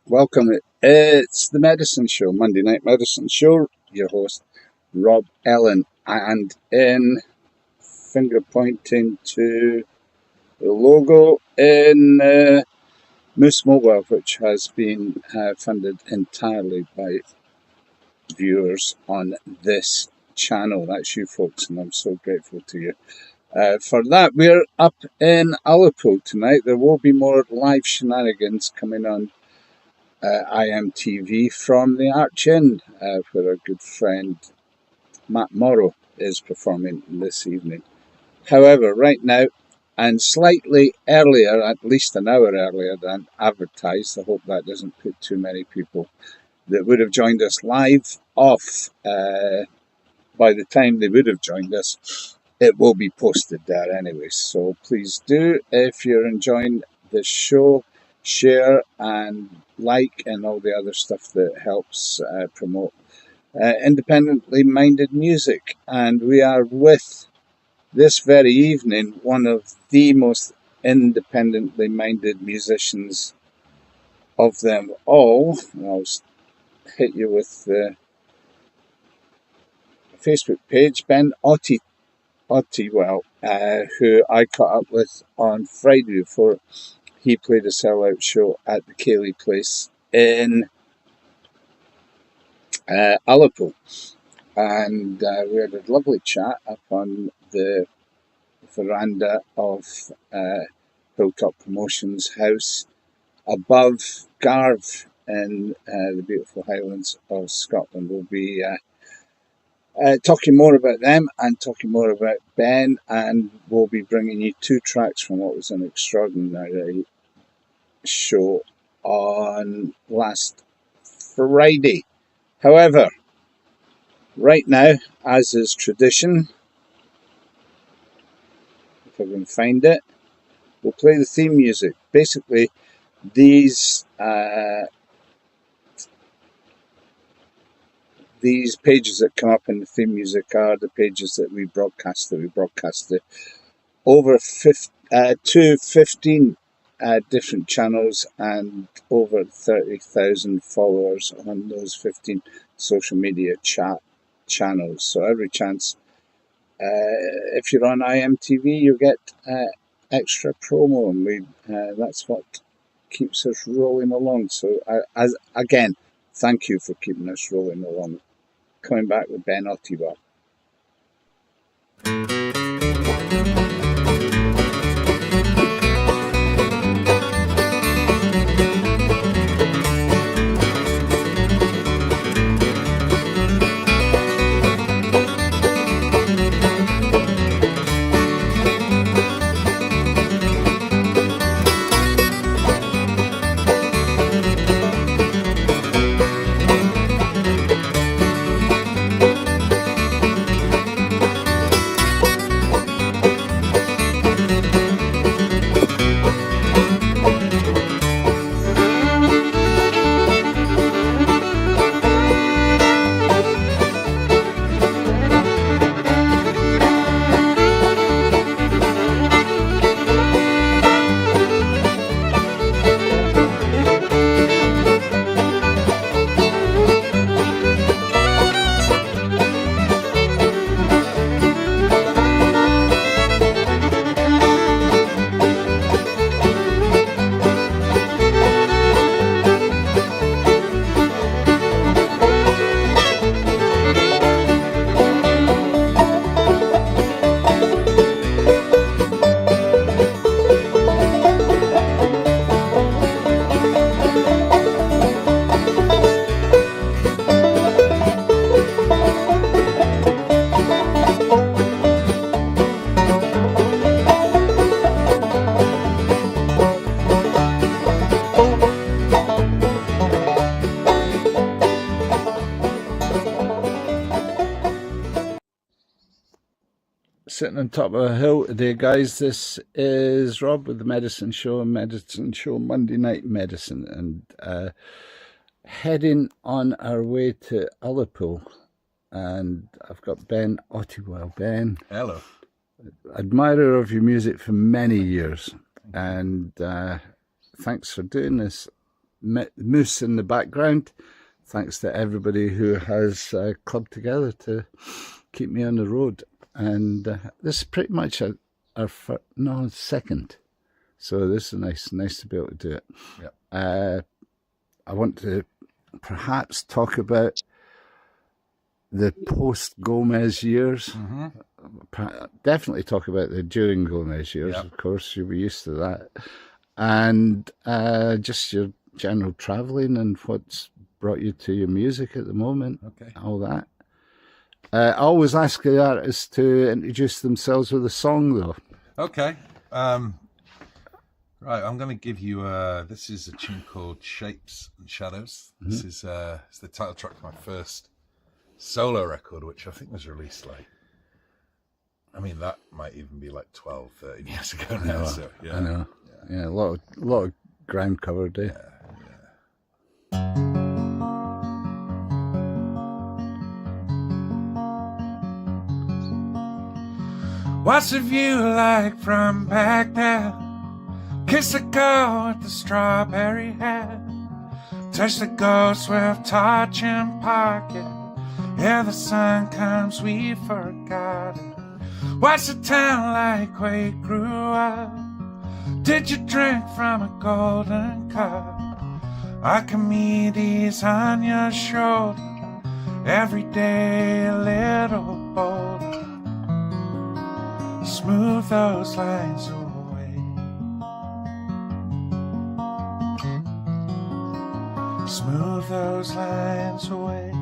Welcome. It's the Medicine Show, Monday Night Medicine Show. Your host, Rob Ellen, and in finger pointing to the logo in Moose Mobile, which has been funded entirely by viewers on this channel. That's you folks, and I'm so grateful to you. For that, we're up in Ullapool tonight. There will be more live shenanigans coming on IMTV from the Arch Inn, where our good friend Matt Morrow is performing this evening. However, right now, and slightly earlier, at least an hour earlier than advertised, I hope that doesn't put too many people that would have joined us live off. By the time they would have joined us, it will be posted there anyway. So please do, if you're enjoying the show, share and like and all the other stuff that helps promote independently minded music. And we are with, this very evening, one of the most independently minded musicians of them all. And I'll hit you with the Facebook page, Ben Ottewell, who I caught up with on Friday before he played a sellout show at the Cayley Place in Ullapool. And we had a lovely chat up on the veranda of Hilltop Promotions house above Garve in the beautiful Highlands of Scotland. We'll be talking more about them and talking more about Ben, and we'll be bringing you two tracks from what was an extraordinary show on last Friday. However, right now, as is tradition, if I can find it, we'll play the theme music. Basically, these pages that come up in the theme music are the pages that we broadcast over 15 different channels and over 30,000 followers on those 15 social media channels. So every chance, if you're on IMTV, you get extra promo, and that's what keeps us rolling along. So again, thank you for keeping us rolling along. Coming back with Ben Ottewell. Sitting on top of a hill today, guys. This is Rob with the Medicine Show Monday Night Medicine, and heading on our way to Ullapool. And I've got Ben Ottewell. Ben. Hello. Admirer of your music for many years, and thanks for doing this moose in the background. Thanks to everybody who has clubbed together to keep me on the road. And this is pretty much our second. So this is nice to be able to do it. Yep. I want to perhaps talk about the post-Gomez years. Definitely talk about the during Gomez years, of course. You'll be used to that. And just your general travelling and what's brought you to your music at the moment. Okay. All that. I always ask the artists to introduce themselves with a song, though. Okay. Right, I'm going to give you this is a tune called Shapes and Shadows. This is it's the title track for my first solo record, which I think was released I mean, that might even be 12, 13 years ago now. So, yeah. I know. Yeah, a lot of ground covered, eh? What's the view like from back there? Kiss the girl with the strawberry hair. Touch the ghost with torch and pocket. Ere the sun comes, we forgot it. What's the town like where you grew up? Did you drink from a golden cup? Archimedes on your shoulder, every day a little bolder. Smooth those lines away. Smooth those lines away.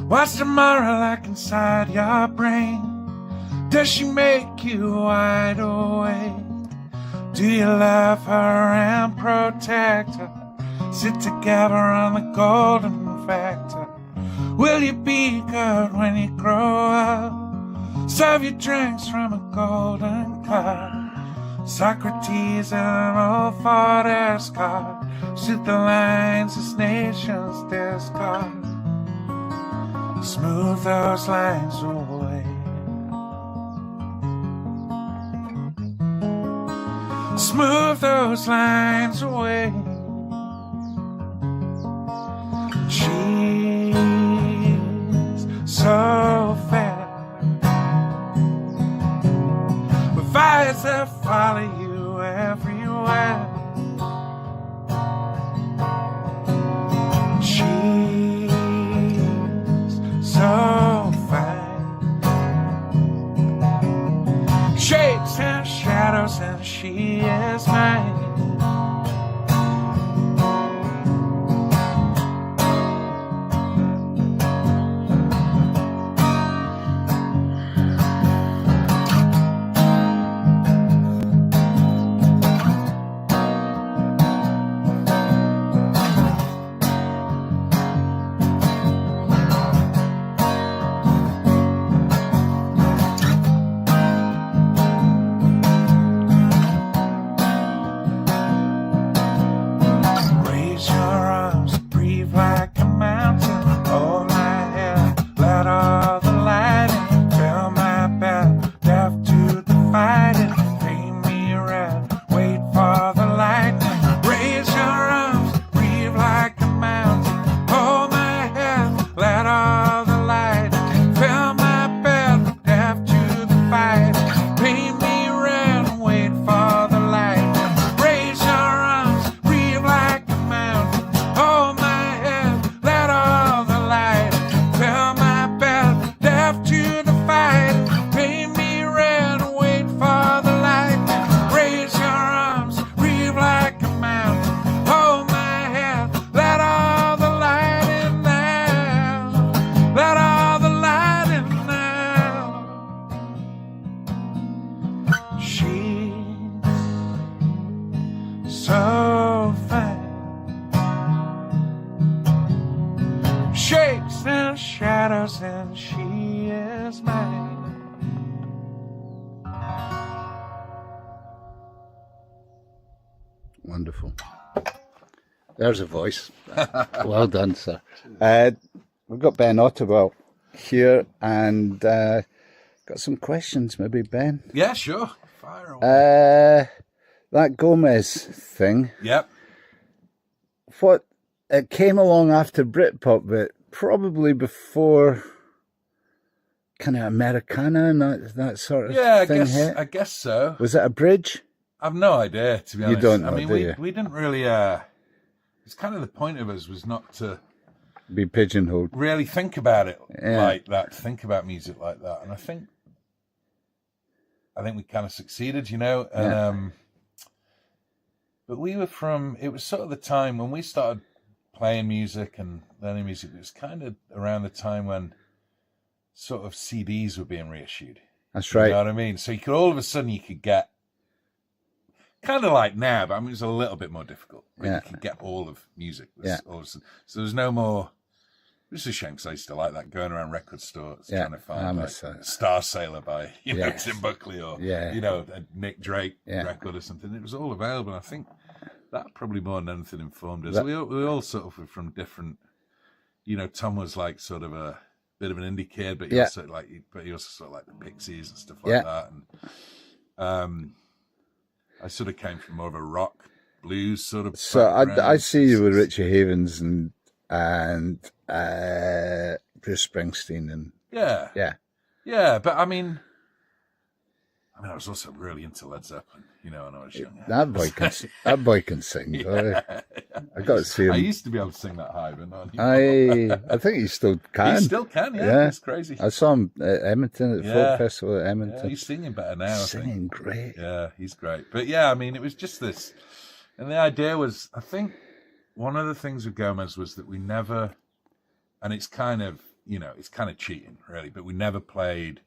What's tomorrow like inside your brain? Does she make you wide awake? Do you love her and protect her? Sit together on the golden factor. Will you be good when you grow up? Serve your drinks from a golden cup. Socrates and an old Ford Escort. Shoot the lines as nations discard. Smooth those lines away. Smooth those lines away. She's so fair, with eyes that follow you everywhere. She's so fine, shapes and shadows, and she is mine. And she is mine. Wonderful. There's a voice. Well done, sir. We've got Ben Ottewell here, and Got some questions, maybe, Ben? Yeah, sure. Fire away. That Gomez thing. Yep. It came along after Britpop, but probably before kind of Americana and that sort of thing hit. I guess so. Was it a bridge? I've no idea, to be honest. You don't know, I mean, do you? we didn't really... it's kind of the point of us was not to... Be pigeonholed. Really think about it like that, think about music like that. And I think we kind of succeeded, you know. And but we were it was sort of the time when we started playing music and learning music. It was kind of around the time when sort of CDs were being reissued. That's right. You know what I mean? So you could all of a sudden you could get kind of like now, but I mean it was a little bit more difficult. But you could get all of music. All of a sudden. So there was no more. It's a shame because I used to like that, going around record stores trying to find like Star Sailor by Tim Buckley or you know, a Nick Drake record or something. It was all available. And I think that probably more than anything informed us. We all sort of were from different. You know, Tom was like sort of a bit of an indie kid, but he also sort of like the Pixies and stuff like that. And I sort of came from more of a rock blues sort of. So I see you with Richie Havens and Bruce Springsteen and but I mean I was also really into Led Zeppelin, you know, when I was younger. That boy can sing. I got to see him. I used to be able to sing that high, but not anymore. I think he still can. He still can, yeah. It's crazy. I saw him at Edmonton, at the Folk Festival at Edmonton. Yeah, he's singing better now. Singing great. Yeah, he's great. But yeah, I mean, it was just this, and the idea was, I think one of the things with Gomez was that we never, and it's kind of, you know, it's kind of cheating really, but we never played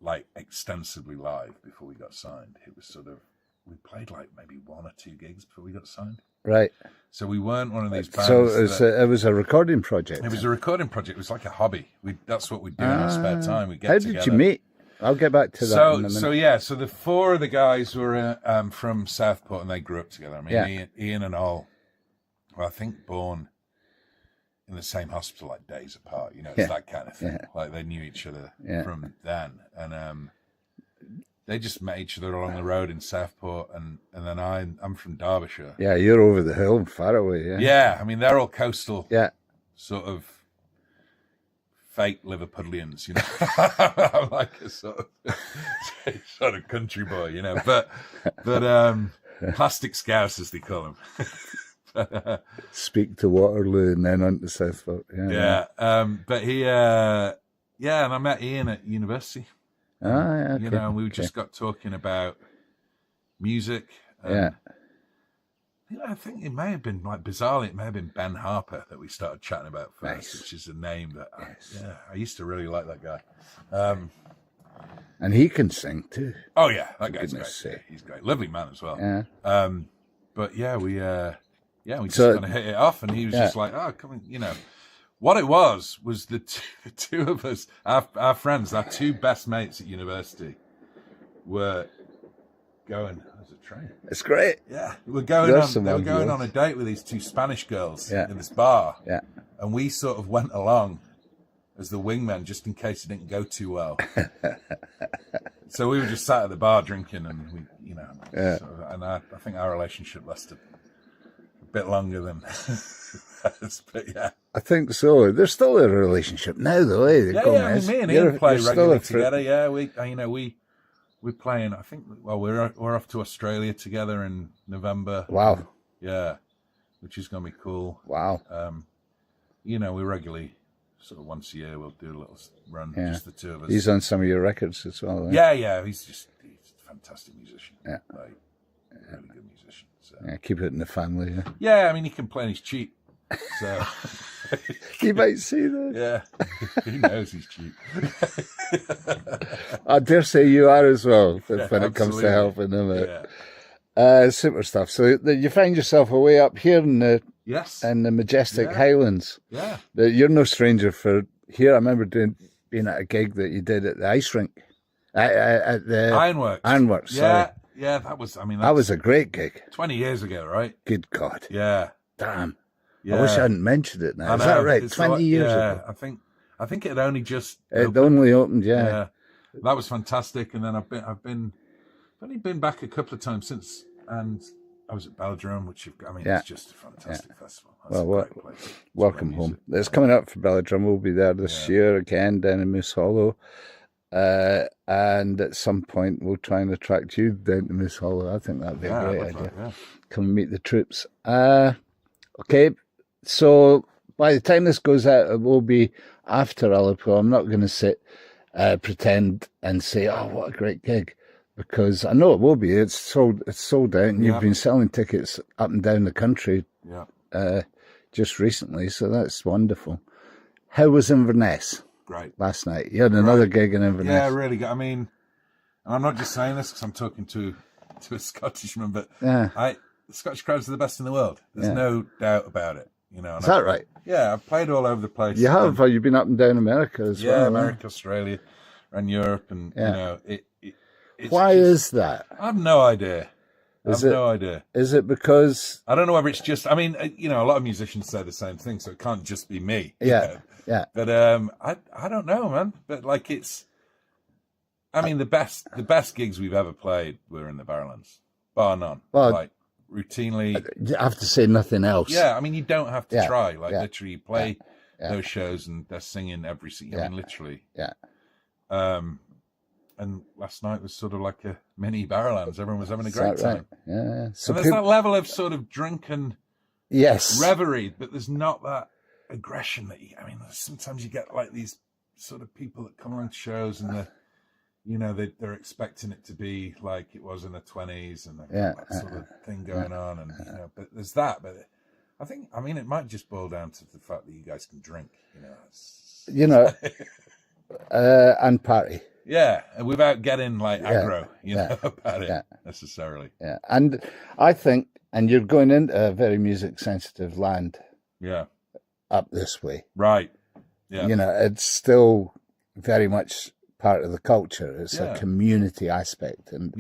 like extensively live before we got signed. It was sort of, we played like maybe 1 or 2 gigs before we got signed. Right. So we weren't one of these bands. So it was a recording project. It was a recording project. It was like a hobby. That's what we do in our spare time. We get How together. did you meet? I'll get back to that in a minute. So the 4 of the guys were from Southport and they grew up together. I mean, Ian and all, well, I think born in the same hospital, like days apart, you know, it's that kind of thing. Like they knew each other from then. And they just met each other along the road in Southport. And then I'm from Derbyshire. Yeah, you're over the hill, far away. Yeah. Yeah, I mean, they're all coastal. Yeah. Sort of fake Liverpudlians, you know. I'm like a sort of country boy, you know. But plastic scouse, as they call them. Speak to Waterloo and then on to Southport. But he, and I met Ian at university. Okay. You know, and we just got talking about music. And I think it may have been, like, bizarrely, it may have been Ben Harper that we started chatting about first, which is a name that, I used to really like that guy. And he can sing too. Oh, yeah, that guy's great. Yeah, he's great. Lovely man as well. Yeah. But yeah, we just kind of hit it off, and he was just like, "Oh, come on," you know. What it was the two of us, our friends, our 2 best mates at university, were going. There's a train. It's great. Yeah, they were going on a date with these 2 Spanish girls in this bar. Yeah, and we sort of went along as the wingmen just in case it didn't go too well. So we were just sat at the bar drinking, and we, you know, and I think our relationship lasted bit longer than but yeah, I think so. There's still a relationship now, though. I mean, me and Ian play regularly together. Yeah, we're playing. I think. Well, we're off to Australia together in November. Wow. Yeah, which is going to be cool. Wow. You know, we regularly sort of once a year we'll do a little run, just the 2 of us. He's on some of your records as well. Right? Yeah. He's a fantastic musician. Yeah. Like, really good musician. So. Yeah, keep it in the family. Yeah, I mean, he can play and he's cheap. So you might see that. Yeah, he knows he's cheap. I dare say you are as well when it comes to helping him out. Super stuff. So you find yourself away up here in the majestic Highlands. Yeah, you're no stranger for here. I remember being at a gig that you did at the ice rink at the Ironworks. Ironworks. Yeah, that was. I mean, that was a great gig. 20 years ago, right? Good God. Yeah. Damn. Yeah. I wish I hadn't mentioned it now. Is that right? 20 years ago. I think it had only just opened. It only opened, yeah. that was fantastic. And then I've only been back a couple of times since, and I was at Belladrum, which it's just a fantastic festival. That's a great place. Welcome home. It's coming up for Belladrum. We'll be there this year again down in Moose Hollow. And at some point we'll try and attract you down to Moose Hollow. I think that'd be a great idea. Come and meet the troops. Okay, so by the time this goes out, it will be after Ullapool. I'm not going to pretend and say, oh, what a great gig, because I know it will be. It's sold out, and you've been selling tickets up and down the country just recently, so that's wonderful. How was Inverness? Great. Last night. You had another gig in Inverness. Yeah, really good. I mean, I'm not just saying this because I'm talking to a Scottishman, but the Scottish crowds are the best in the world. There's no doubt about it. You know, is that right? Yeah, I've played all over the place. You have? You've been up and down America as well? Yeah, America, Australia, and Europe, and you know, why is that? I have no idea. No idea. Is it because I don't know whether it's just? I mean, you know, a lot of musicians say the same thing, so it can't just be me. Yeah. But I don't know, man. But like the best gigs we've ever played were in the Barrowlands, bar none. Well, like routinely. You have to say nothing else. Yeah, I mean, you don't have to try. Like literally, you play those shows and they're singing every single. I mean, literally. Yeah. And last night was sort of like a mini Barrowlands. Everyone was having a great time. Yeah. So there's that level of sort of drunken reverie, but there's not that aggression that sometimes you get like these sort of people that come on shows and they're expecting it to be like it was in the 20s and that sort of thing going on, and but there's that. But I think it might just boil down to the fact that you guys can drink, and party. Yeah, without getting like aggro, about it necessarily. Yeah, and I think, and you're going into a very music sensitive land. Yeah. Up this way. Right. Yeah. It's still very much part of the culture. It's a community aspect, and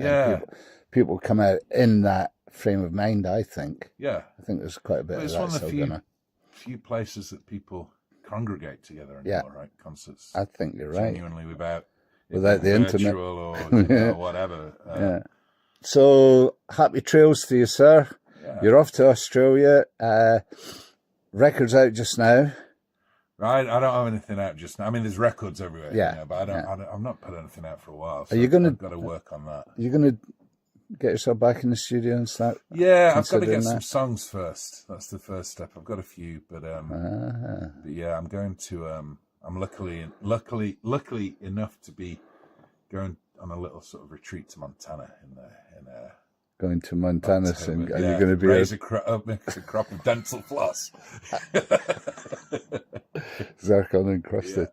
people come out in that frame of mind, I think. Yeah. I think there's quite a bit of that. It's one of the few places that people congregate together anymore, right? Concerts. I think you're right. Genuinely without the internet or whatever. So happy trails to you, sir. Yeah. You're off to Australia. Records out just now. Right, I don't have anything out just now. I mean, there's records everywhere. But I've not put anything out for a while. So I've got to work on that. You're going to get yourself back in the studio and start? Yeah, I've got to get some songs first. That's the first step. I've got a few, but yeah, I'm going to. I'm luckily enough to be going on a little sort of retreat to Montana in going to Montana, and you're going to be raise a crop of dental floss, zircon encrusted.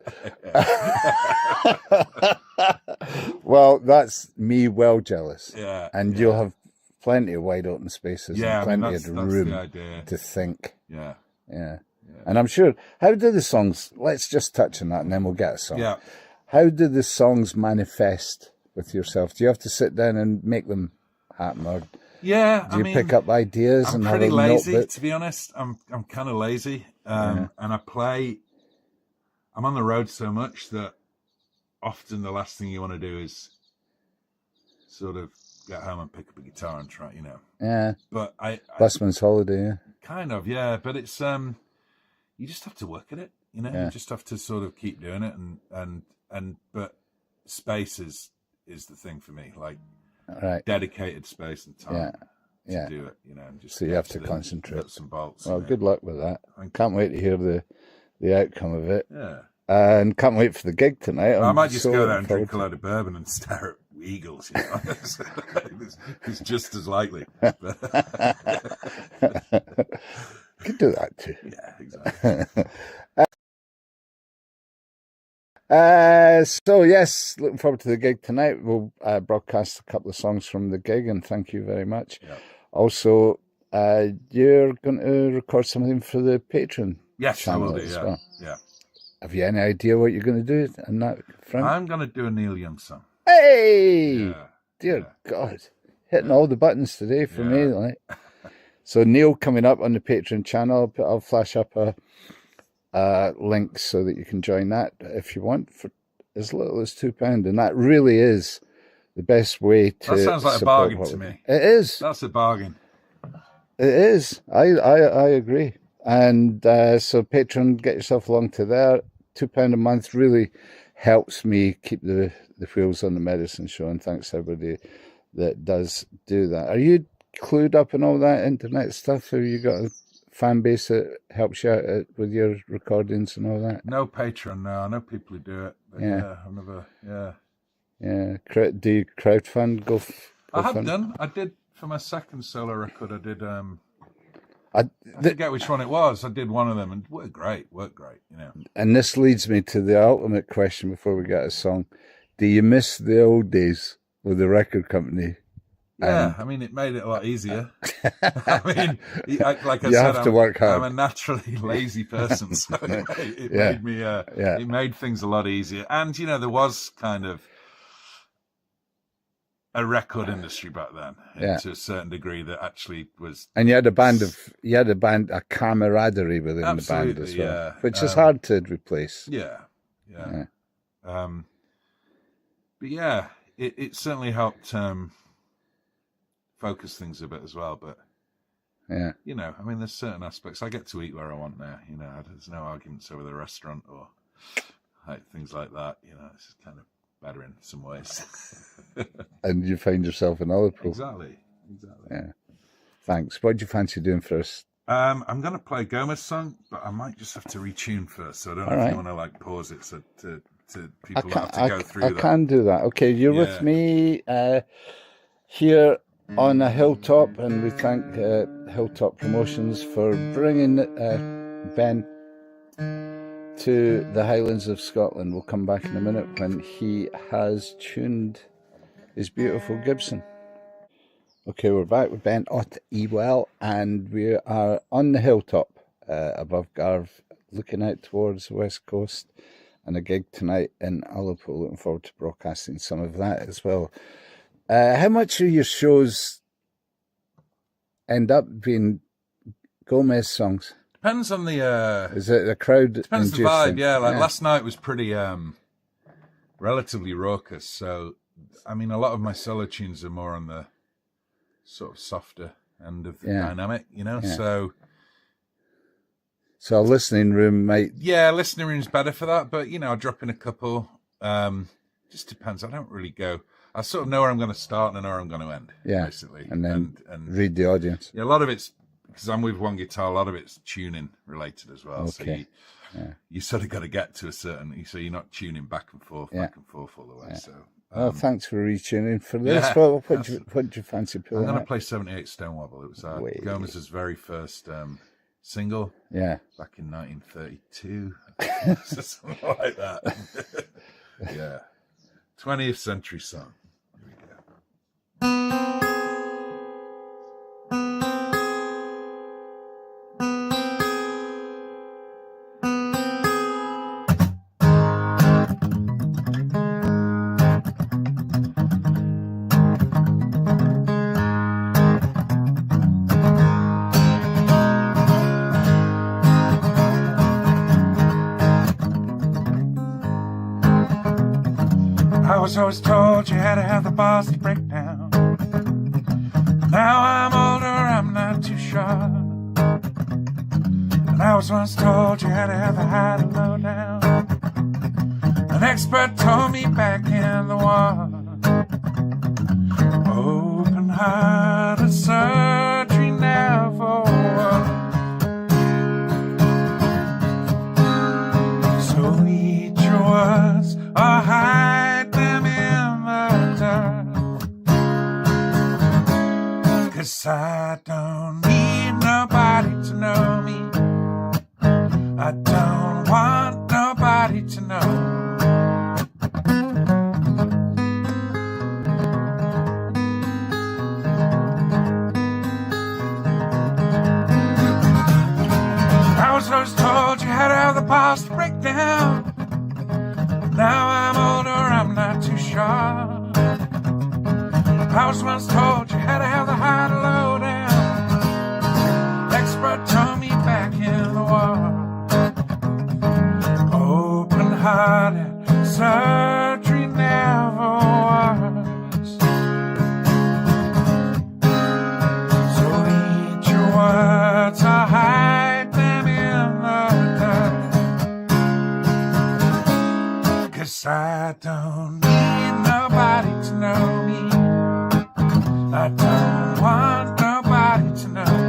Well, that's me well jealous. Yeah, and you'll have plenty of wide open spaces and plenty of room to think. Yeah. And I'm sure. How do the songs? Let's just touch on that, and then we'll get a song. Yeah. How do the songs manifest with yourself? Do you have to sit down and make them happen, or do you pick up ideas? I'm and pretty have a lazy, notebook? to be honest. I'm kind of lazy, and I'm on the road so much that often the last thing you want to do is sort of get home and pick up a guitar and try, Yeah. But Busman's holiday, yeah. Kind of, yeah. But it's you just have to work at it, You just have to sort of keep doing it, but space is the thing for me, like dedicated space and time to do it, and just so you have to concentrate. Nuts and bolts. Well, good luck with that. I can't wait to hear the outcome of it. Yeah. And can't wait for the gig tonight. I might just go there and drink a load of bourbon and stare at eagles. It's just as likely. Could do that too. Yeah, exactly. So yes, looking forward to the gig tonight. We'll broadcast a couple of songs from the gig, and thank you very much. Yeah. Also, you're going to record something for the Patreon. Yes, I will do. As yeah, well. Yeah. Have you any idea what you're going to do on that front? I'm going to do a Neil Young song. Hey, dear God, hitting all the buttons today for me. Like, so Neil coming up on the Patreon channel. I'll flash up a link so that you can join that if you want. as little as £2, and that really is the best way to. That sounds like a bargain to me. It is. That's a bargain. It is. I agree. And so Patreon, get yourself along to there. £2 a month really helps me keep the wheels on the medicine show, and thanks to everybody that does do that. Are you clued up in all that internet stuff? Have you got a fan base that helps you out with your recordings and all that? No Patreon, no. I know people who do it. But yeah, I've never, Yeah. Do you crowdfund? I have done. I did for my second solo record. I did. I forget which one it was. I did one of them, and worked great. You know. And this leads me to the ultimate question before we get a song: do you miss the old days with the record company? Yeah, I mean, it made it a lot easier. I mean, like I you said, have to work hard. I'm a naturally lazy person, so it made me. It made things a lot easier, and you know, there was kind of a record industry back then, to a certain degree, that actually was. And you had a camaraderie within the band as well, which is hard to replace. Yeah. But yeah, it certainly helped focus things a bit as well. But you know, I mean, there's certain aspects. I get to eat where I want now. You know, there's no arguments over the restaurant or like things like that. You know, it's just kind of better in some ways. And you find yourself in Ullapool. Exactly. Yeah. Thanks. What do you fancy doing first? I'm going to play a Gomez song, but I might just have to retune first. So I don't know if you want to like pause it so to people have to go through that. I can do that. Okay, you're with me here on a hilltop, and we thank Hilltop Promotions for bringing Ben to the Highlands of Scotland. We'll come back in a minute when he has tuned his beautiful Gibson. Okay, we're back with Ben Ottewell, and we are on the hilltop above Garve, looking out towards the west coast, and a gig tonight in Ullapool. Looking forward to broadcasting some of that as well. How much of your shows end up being Gomez songs? Depends on the is it the crowd? Depends the vibe. Yeah, last night was pretty relatively raucous. So I mean, a lot of my solo tunes are more on the sort of softer end of the dynamic, you know. So a listening room might. Yeah, listening room's better for that. But you know, I drop in a couple. Just depends. I don't really go. I sort of know where I'm going to start and I know where I'm going to end. Yeah, basically, and then and read the audience. Yeah, a lot of it's. Because I'm with one guitar, a lot of it's tuning related as well. Okay. So you sort of got to get to a certain, so you're not tuning back and forth all the way. So thanks for retuning for this. What do you fancy pulling? I'm going to play 78 Stone Wobble. It was Gomez's very first single. Yeah. Back in 1932. Something like that. Yeah. 20th century song. Here we go. I was always told you had to have the balls to break down. Now I'm older, I'm not too sure. And I was once told you had to have the high to low down. An expert told me back in the war. Open-hearted surgery never worked. So eat your words or hide them in the dirt. 'Cause I don't need nobody to know me. I don't want nobody to know. I was always told you had to have the balls to break down. Now I'm older, I'm not too sure. I was once told you had to have the high to low down. Expert told me back in the war. Open-hearted, don't need nobody to know me. I don't want nobody to know.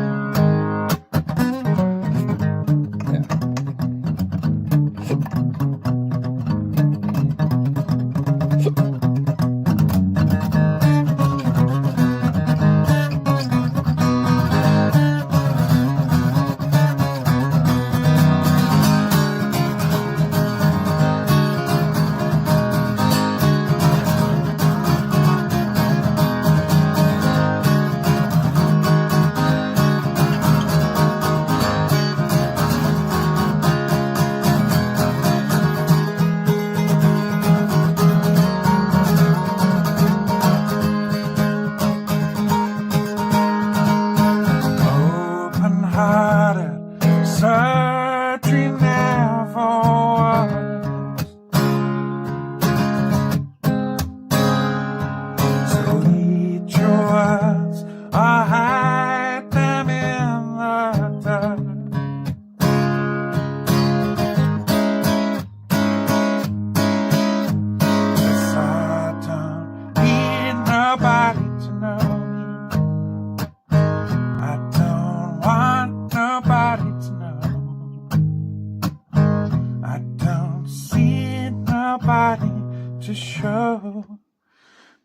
To show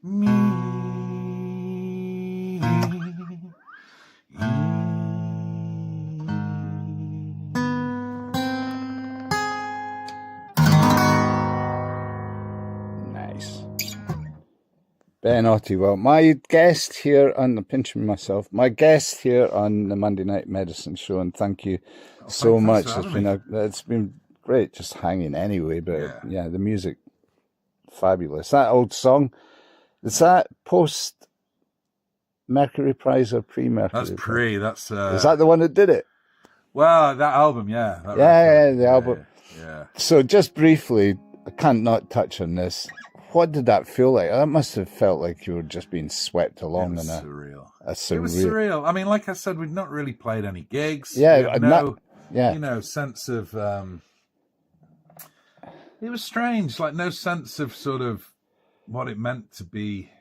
me. Nice. Ben Ottewell, my guest here on, I'm pinching myself, my guest here on the Monday Night Medicine Show, and thank you so much. It's been great just hanging anyway, but yeah, the music, fabulous. That old song, is that post Mercury Prize or pre-Mercury? That's pre. That's is that the one that did it? Well, that album, yeah. The album. Yeah. So just briefly, I can't not touch on this. What did that feel like? That must have felt like you were just being swept along in surreal. It was surreal. I mean, like I said, we'd not really played any gigs. Yeah, sense of. It was strange, like no sense of sort of what it meant to be,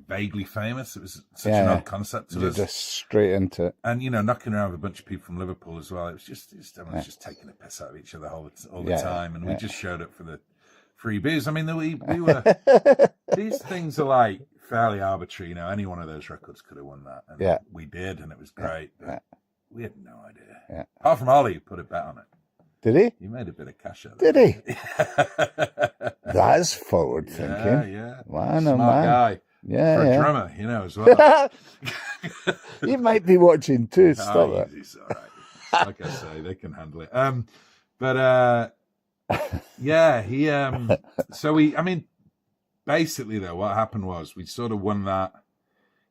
vaguely famous. It was such an odd concept to us. You're just straight into it. And, knocking around with a bunch of people from Liverpool as well. It was everyone was just taking the piss out of each other all the time. And we just showed up for the free booze. I mean, we were, these things are like fairly arbitrary. Any one of those records could have won that. And we did, and it was great. But we had no idea. Yeah. Apart from Ollie, who put a bet on it. Did he? He made a bit of cash out of it. Did he? That's forward Yeah. thinking. Man, smart guy. Yeah, For a drummer, as well. He might be watching too. Stop that. He's all right. Like I say, they can handle it. He. So basically though, what happened was we sort of won that.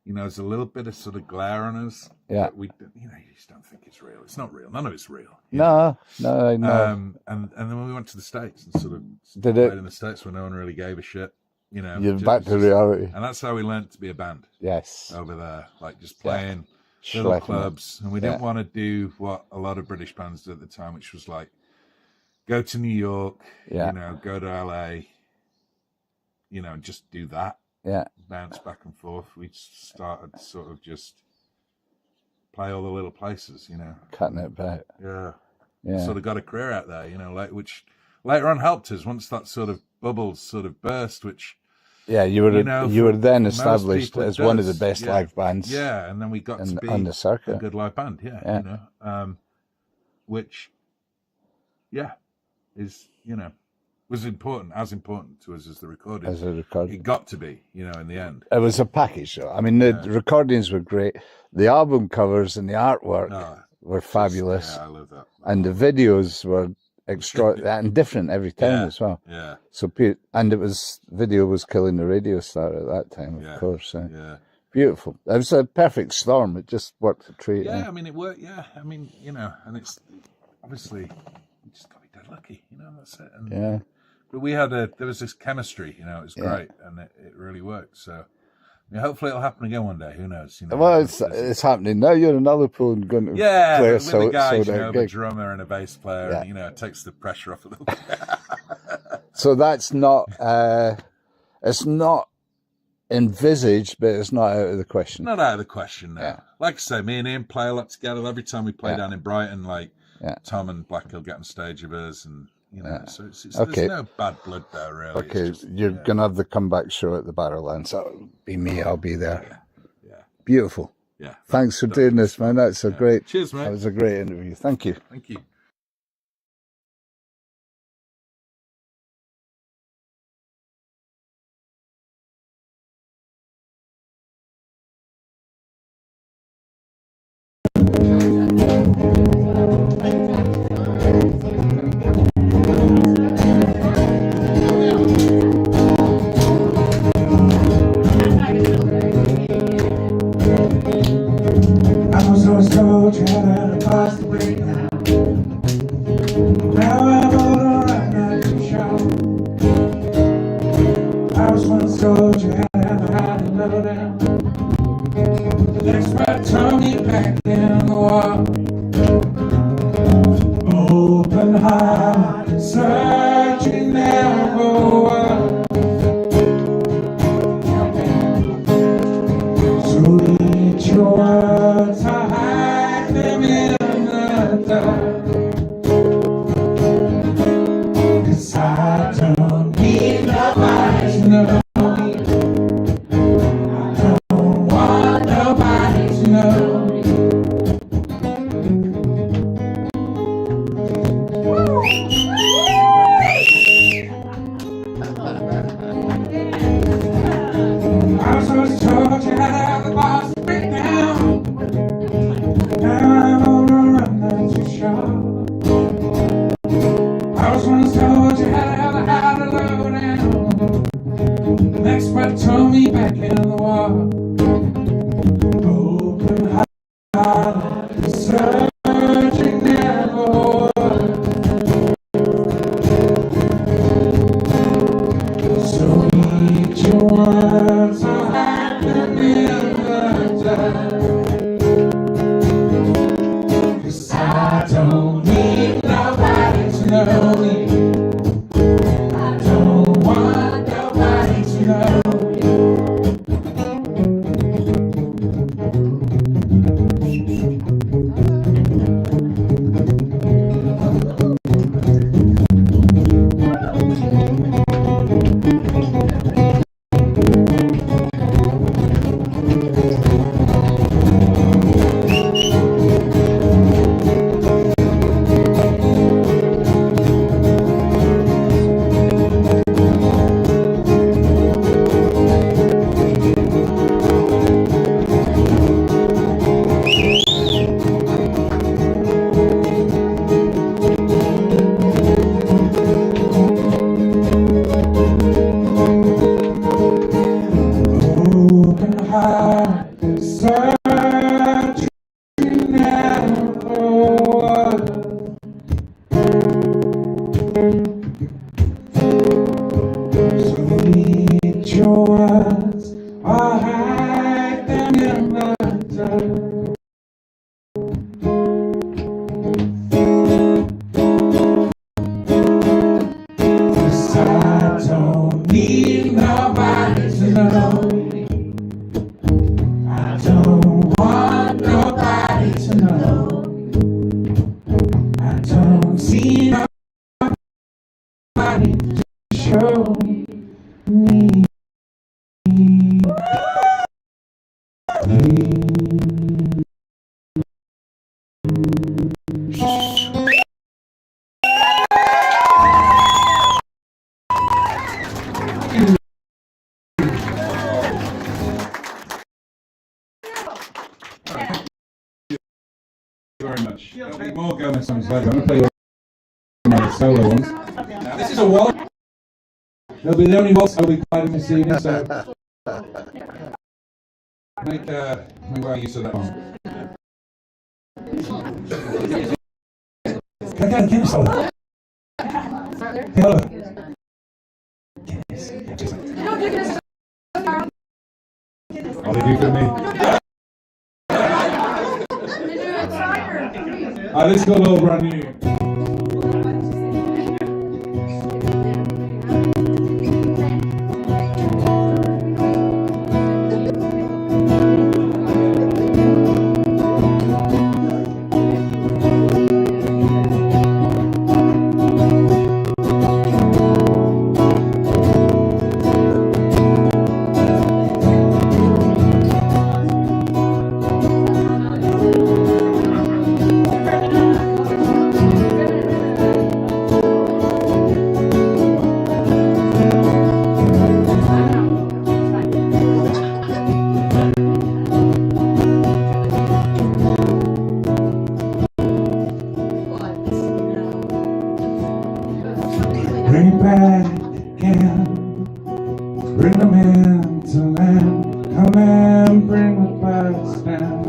There's a little bit of sort of glare on us. Yeah. We, you just don't think it's real. It's not real. None of it's real. No. And then when we went to the States and sort of played in the States where no one really gave a shit, You're back to reality. And that's how we learned to be a band. Yes. Over there, like just playing little clubs. And we didn't want to do what a lot of British bands did at the time, which was like go to New York, go to LA, just do that. Yeah. Bounce back and forth. We started sort of just play all the little places, Cutting it back. Yeah. Sort of got a career out there, which later on helped us once that sort of bubble sort of burst, which you were then established as one of the best live bands. Yeah, and then we got to be on the circuit. A good live band, which is, was important to us as the recording. As a recording. It got to be, in the end. It was a package, though. I mean, the recordings were great. The album covers and the artwork were fabulous. Yeah, I love that. And the videos were extraordinary and different every time as well. Yeah. So, video was killing the radio star at that time, of course. Yeah. Beautiful. It was a perfect storm. It just worked a treat. Yeah, I mean, it worked. Yeah, I mean, and it's obviously you just got to be dead lucky. That's it. And, but there was this chemistry. It was great, and it really worked. So, hopefully it'll happen again one day. Who knows? Well, it's happening now. You're in Ullapool and going to play with the guys, a drummer and a bass player, and it takes the pressure off a little bit. So that's not, it's not envisaged, but it's not out of the question. Not out of the question now. Yeah. Like I say, me and Ian play a lot together. Every time we play Yeah. down in Brighton, like Yeah. Tom and Blackhill get on stage with us, and you know, Yeah. so it's Okay. there's no bad blood there, really. Okay, It's just, you're yeah. going to have the comeback show at the Barrowlands. That'll be me, I'll be there. Yeah. Beautiful. Yeah. Thanks for doing this, man. That's a great, Cheers, mate. that was a great interview. Thank you. Thank you. I was always told you had a past to break down. Now I'm older, I'm not too sure. I was once told you had to low down. The expert told me back in the wall. Open heart, searching now for what. Sweet your words, I hide them in the dark. 'Cause I don't need nobody to know me. I don't want nobody to know me. I was always told you had to have the boss to break down. Now I'm older, I'm not too sure. I was once told you had to low down. The expert told me back in the wall. Open heart, searching never. So eat your words, I'll hide them in the dark. 'Cause I don't need nobody to know me. I don't want nobody to know me. Open heart, searching never. So read your words, I'll hide them in the dark. Cause I don't need nobody to know me. I don't want nobody to know me. I don't see nobody to show me. Very much. There'll be more Gomez songs later. I'm going to play my solo ones. Now, this is a waltz. It'll be the only waltz I'll be playing this evening, so make well use of that one. Can I get a solo? Hello. All they do for me. This got all brand new. land to land, come and bring the clouds down.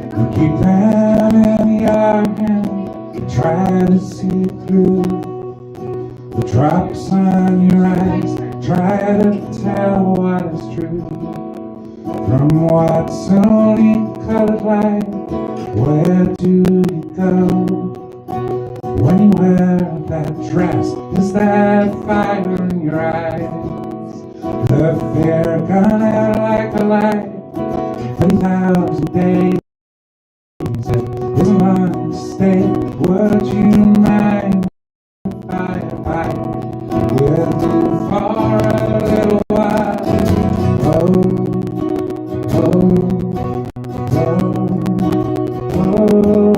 We keep them in your hand, try to see through the drops on your eyes, try to tell what is true from what's only colored light. Where do you go when you wear that dress? Is that fire in your eyes? The fear gone out like a light, 30,000 days. It's a long stay. Would you mind if I will do for a little while? Oh, oh, oh,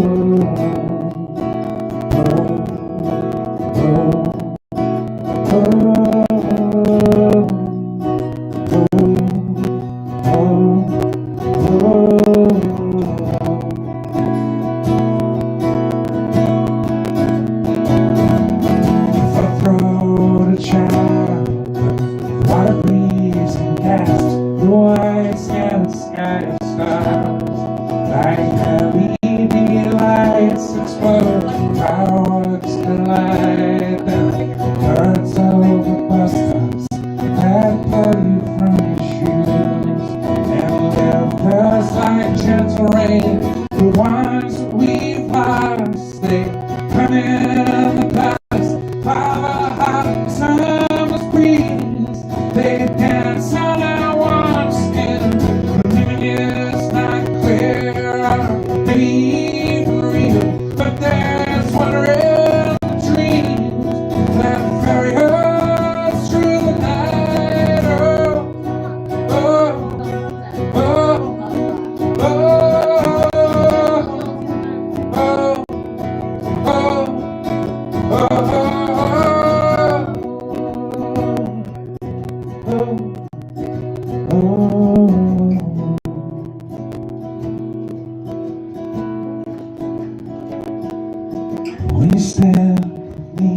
when you stand with me,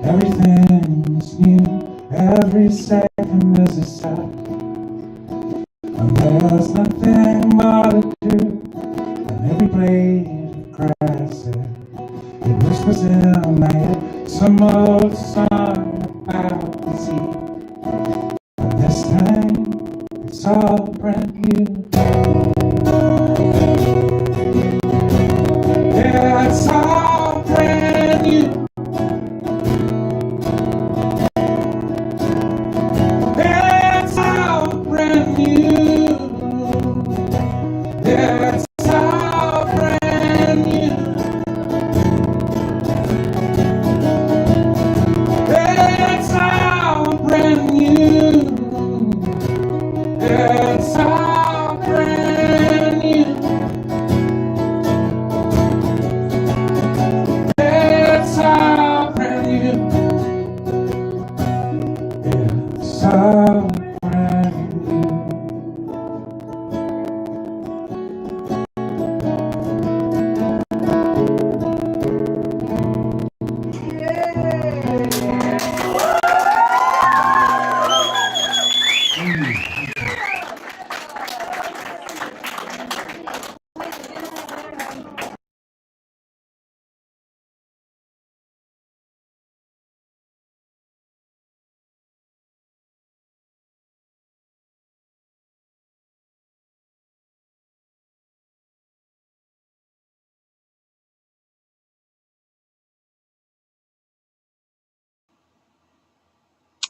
everything's new. Every second is a step, and there's nothing more to do than every blade of grass there. It whispers in my head some old song about the sea, and this time it's all brand new. Yeah, it's all brand new. Yeah, it's all brand new. Yeah, it's all brand new. Yeah, it's all brand new. Yeah, it's all brand new. It's all brand new. It's all brand new.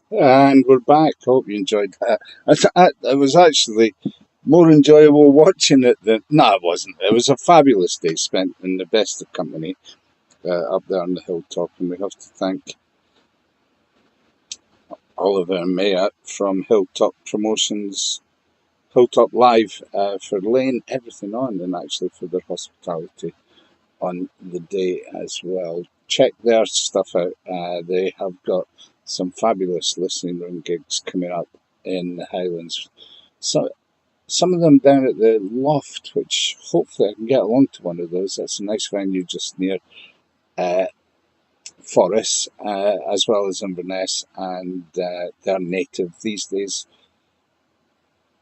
And we're back. Hope you enjoyed that. It was actually more enjoyable watching it than... No, it wasn't. It was a fabulous day spent in the best of company up there on the hilltop, and we have to thank Oliver and Maya from Hilltop Promotions, Hilltop Live, for laying everything on, and actually for their hospitality on the day as well. Check their stuff out. They have got some fabulous listening room gigs coming up in the Highlands. So some of them down at the Loft, which hopefully I can get along to one of those. That's a nice venue just near forests, as well as Inverness, and they're native these days,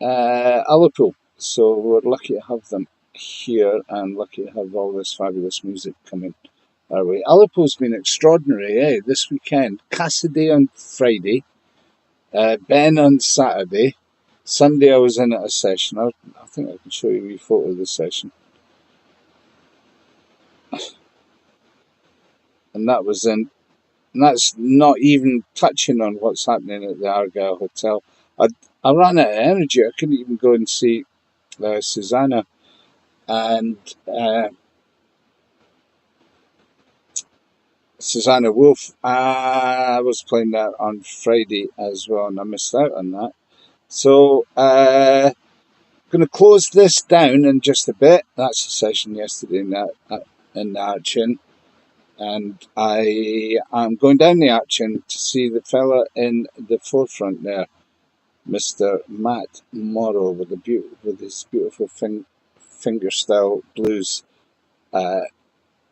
Ullapool. So we're lucky to have them here and lucky to have all this fabulous music coming our way. Ullapool's been extraordinary, this weekend. Cassidy on Friday, Ben on Saturday. Sunday I was in at a session. I think I can show you a wee photo of the session. And that was in, and that's not even touching on what's happening at the Argyle Hotel. I ran out of energy. I couldn't even go and see Susanna. And Susanna Wolf, I was playing that on Friday as well, and I missed out on that. So, going to close this down in just a bit. That's a session yesterday in the Archin. And I am going down the Archin to see the fella in the forefront there, Mr. Matt Morrow, with his beautiful fingerstyle blues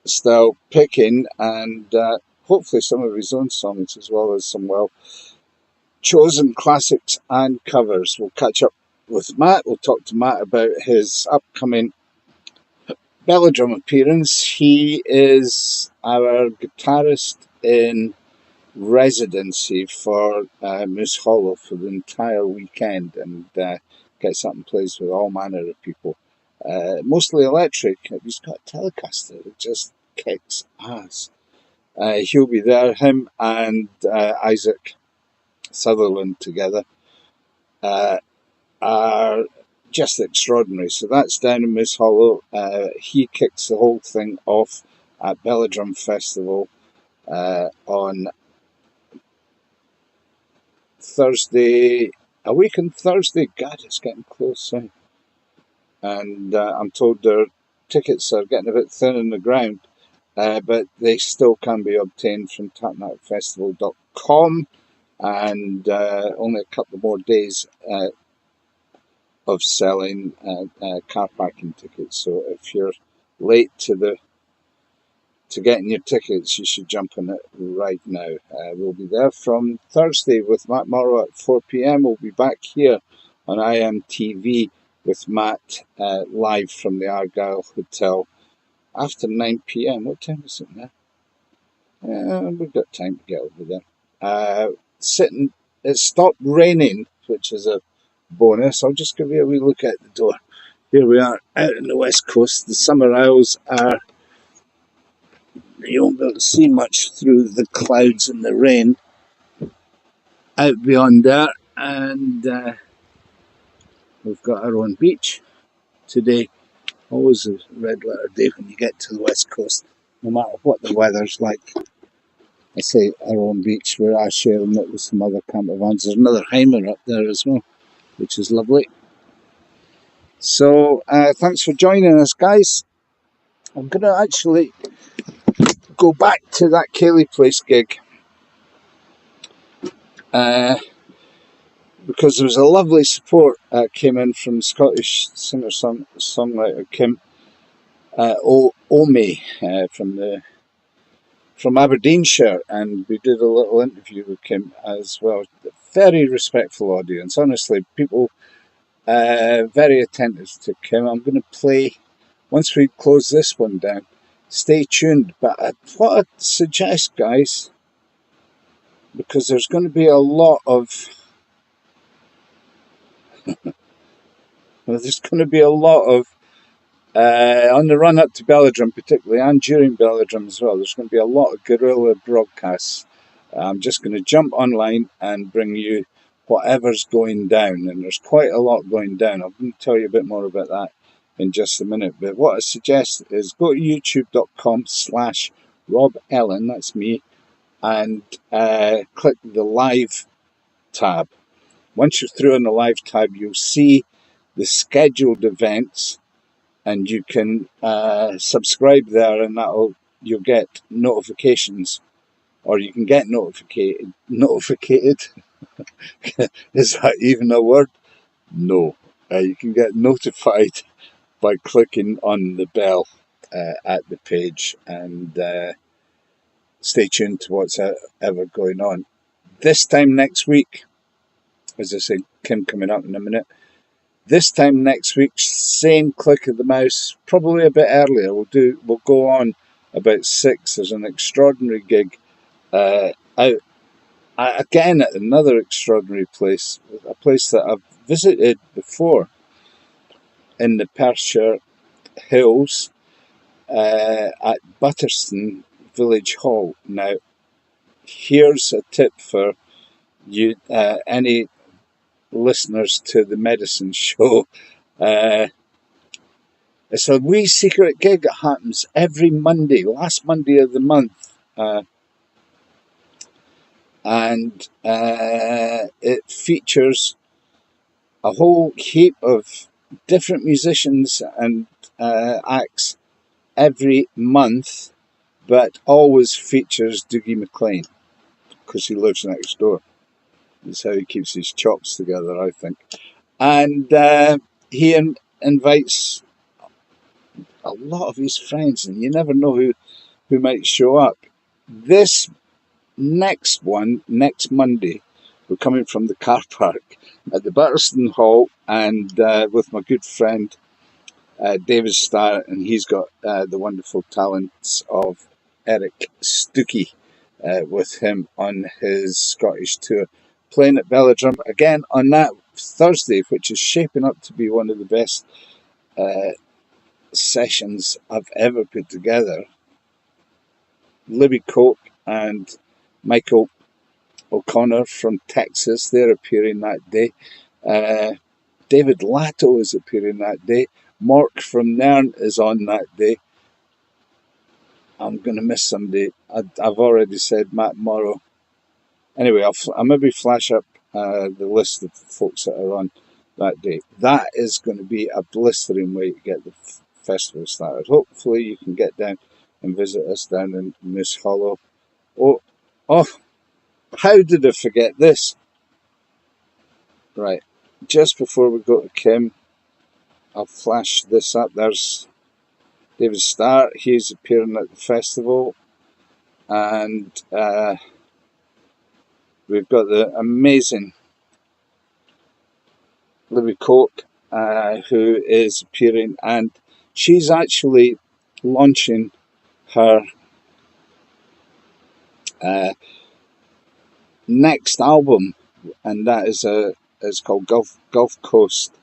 style picking, and hopefully some of his own songs, as well as some well chosen classics and covers. We'll catch up with Matt. We'll talk to Matt about his upcoming Belladrum appearance. He is our guitarist in residency for Moose Hollow for the entire weekend, and gets up and plays with all manner of people. Mostly electric. He's got a Telecaster that just kicks ass. He'll be there, him and Isaac Sutherland together are just extraordinary. So that's down in Moose Hollow. He kicks the whole thing off at Belladrum Festival on Thursday, a week on Thursday. God, it's getting close. And I'm told their tickets are getting a bit thin on the ground, but they still can be obtained from tapnacfestival.com, and only a couple more days of selling car parking tickets. So if you're late to getting your tickets, you should jump on it right now. We'll be there from Thursday with Matt Morrow at 4 p.m. We'll be back here on IMTV with Matt live from the Argyle Hotel after 9 p.m. What time is it now? We've got time to get over there. It stopped raining, which is a bonus. I'll just give you a wee look out the door. Here we are out on the west coast. The summer isles are, you won't be able to see much through the clouds and the rain out beyond there, and we've got our own beach today. Always a red letter day when you get to the west coast, no matter what the weather's like. I say our own beach, where I share it with some other camper vans. There's another Heimer up there as well, which is lovely. So thanks for joining us, guys. I'm going to actually go back to that Cayley Place gig, because there was a lovely support came in from Scottish singer-songwriter Kim Omi from Aberdeenshire, and we did a little interview with Kim as well. Very respectful audience, honestly. People very attentive to Kim. I'm going to play, once we close this one down, stay tuned. But what I'd suggest, guys, because there's going to be a lot of on the run up to Belladrum particularly, and during Belladrum as well, there's going to be a lot of guerrilla broadcasts. I'm just going to jump online and bring you whatever's going down, and there's quite a lot going down. I'm going to tell you a bit more about that in just a minute, but what I suggest is go to youtube.com/Rob Ellen, that's me, and click the live tab. Once you're through on the live tab, you'll see the scheduled events, and you can subscribe there, and you'll get notifications, or you can get notificated. Is that even a word? No. You can get notified by clicking on the bell at the page, and stay tuned to what's ever going on. This time next week, as I said, Kim coming up in a minute. This time next week, same click of the mouse, probably a bit earlier. We'll go on about 6. There's an extraordinary gig out again at another extraordinary place, a place that I've visited before in the Perthshire Hills at Butterston Village Hall. Now, here's a tip for you, any listeners to the medicine show. It's a wee secret gig that happens every Monday, last Monday of the month. And it features a whole heap of different musicians and acts every month, but always features Dougie MacLean, because he lives next door. That's how he keeps his chops together, I think. And he invites a lot of his friends, and you never know who might show up. This next Monday, we're coming from the car park at the Butterston Hall, and with my good friend David Starr, and he's got the wonderful talents of Eric Stuckey with him on his Scottish tour, playing at Belladrum again on that Thursday, which is shaping up to be one of the best sessions I've ever put together. Libby Coke and Michael O'Connor from Texas, they're appearing that day. David Latto is appearing that day. Mark from Nairn is on that day. I'm going to miss somebody. I've already said Matt Morrow. Anyway, I'll maybe flash up the list of folks that are on that day. That is going to be a blistering way to get the festival started. Hopefully you can get down and visit us down in Moose Hollow. Oh, how did I forget this? Right, just before we go to Kim, I'll flash this up. There's David Starr. He's appearing at the festival. And we've got the amazing Libby Coke, who is appearing. And she's actually launching her next album. And that is called Gulf Coast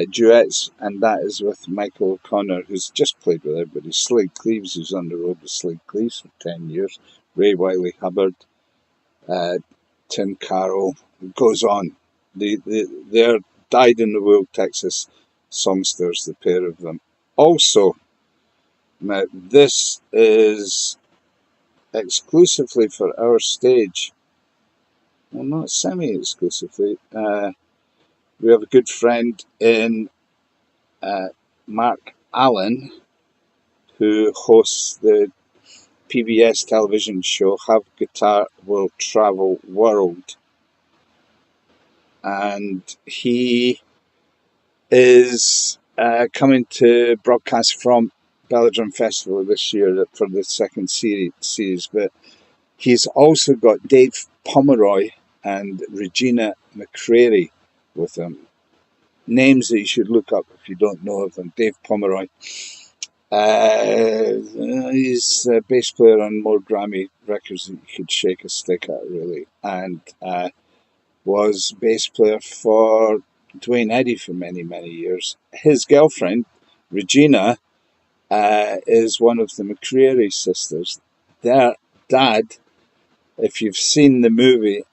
Duets, and that is with Michael O'Connor, who's just played with everybody. Slade Cleaves, who's on the road with Slade Cleaves for 10 years. Ray Wiley Hubbard, Tim Carroll, it goes on. They're dyed-in-the-wool Texas songsters, the pair of them. Also, now this is exclusively for our stage. Well, not semi-exclusively. We have a good friend in Mark Allen, who hosts the PBS television show Have Guitar Will Travel World. And he is coming to broadcast from Belladrum Festival this year for the second series. But he's also got Dave Pomeroy and Regina McCrary with him. Names that you should look up if you don't know of them. Dave Pomeroy. He's a bass player on more Grammy records than you could shake a stick at, really. And was bass player for Dwayne Eddy for many, many years. His girlfriend, Regina, is one of the McCreary sisters. Their dad, if you've seen the movie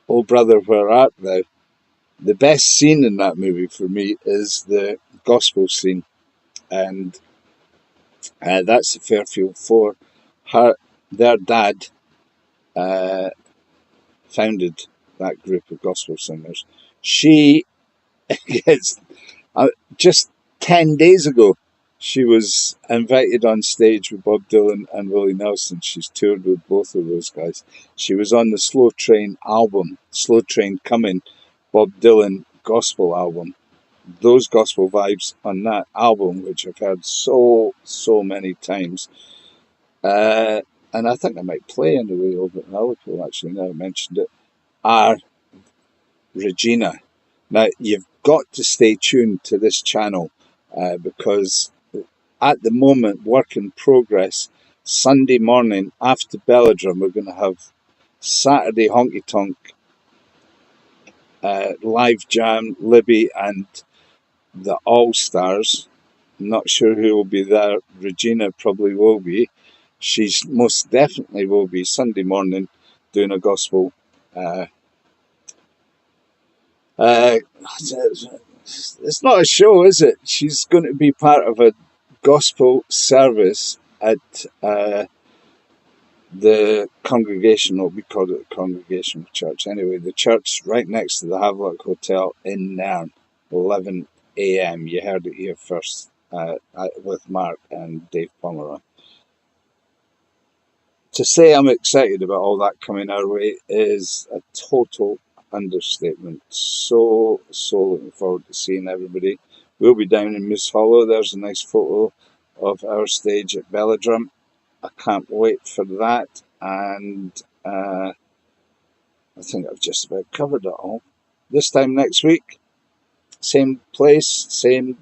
Oh Brother, Where Art Thou, the best scene in that movie for me is the gospel scene. And that's the Fairfield Four. Their dad founded that group of gospel singers. She gets, just 10 days ago, she was invited on stage with Bob Dylan and Willie Nelson. She's toured with both of those guys. She was on the Slow Train album, Slow Train Coming, Bob Dylan gospel album. Those gospel vibes on that album, which I've heard so many times. and I think I might play on the way over in Ullapool, actually, now I mentioned it, are Regina. Now, you've got to stay tuned to this channel because at the moment, work in progress, Sunday morning after Belladrum, we're going to have Saturday Honky Tonk live jam, Libby and the All-Stars. I'm not sure who will be there. Regina probably will be. She's most definitely will be Sunday morning doing a gospel. It's not a show, is it? She's going to be part of a gospel service at the congregational, we call it the congregational church. Anyway, the church right next to the Havelock Hotel in Nairn, 11 a.m. You heard it here first with Mark and Dave Pomeroy. To say I'm excited about all that coming our way is a total understatement. So looking forward to seeing everybody. We'll be down in Moose Hollow. There's a nice photo of our stage at Belladrum. I can't wait for that. And I think I've just about covered it all. This time next week, same place, same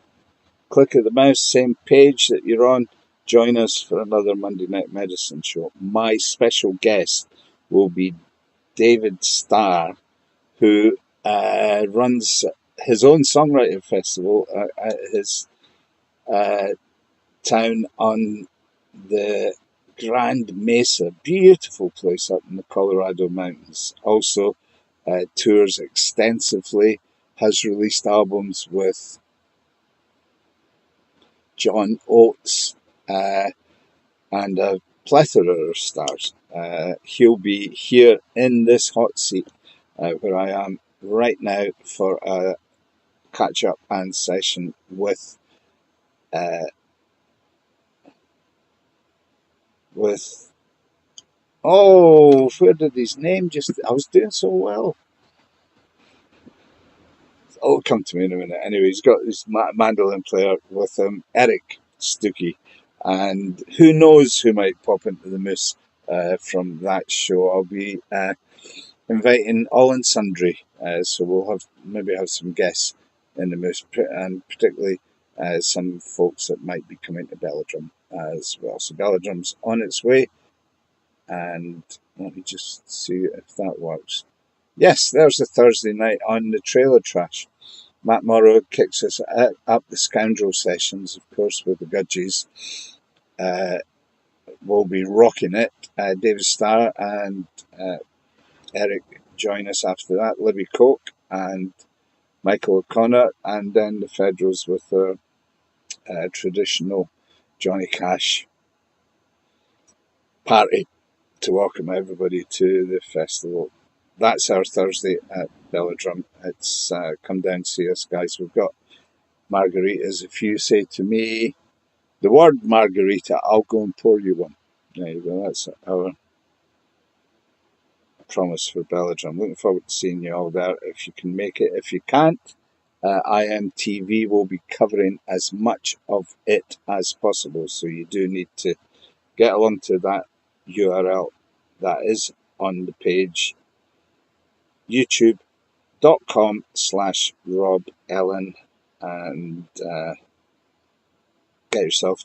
click of the mouse, same page that you're on. Join us for another Monday Night Medicine show. My special guest will be David Starr, who runs his own songwriting festival at his town on the Grand Mesa. Beautiful place up in the Colorado mountains. Also tours extensively, has released albums with John Oates, and a plethora of stars. He'll be here in this hot seat where I am right now for a catch-up and session with oh, where did his name just... I was doing so well. It'll come to me in a minute. Anyway, he's got his mandolin player with him, Eric Stuckey. And who knows who might pop into the Moose from that show. I'll be inviting all and sundry. So we'll maybe have some guests in the Moose, and particularly some folks that might be coming to Belladrum as well. So Belladrum's on its way. And let me just see if that works. Yes, there's the Thursday night on the Trailer Trash. Matt Morrow kicks us up the Scoundrel sessions, of course, with the Gudgies. We'll be rocking it. David Starr and Eric join us after that. Libby Coke and Michael O'Connor, and then the Federals with their traditional Johnny Cash party to welcome everybody to the festival. That's our Thursday at Belladrum. It's come down to see us, guys. We've got margaritas. If you say to me the word margarita, I'll go and pour you one. There you go. That's our promise for Belladrum. Looking forward to seeing you all there if you can make it. If you can't, IMTV will be covering as much of it as possible. So you do need to get along to that URL that is on the page, youtube.com/Rob Ellen, and get yourself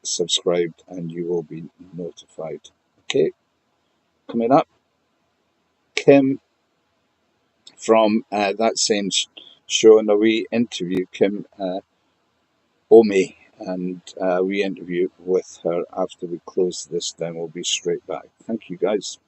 subscribed and you will be notified. Okay, coming up, Kim from that same show, and we interview Kim Omi, and we interview with her after we close this down. We'll be straight back. Thank you, guys.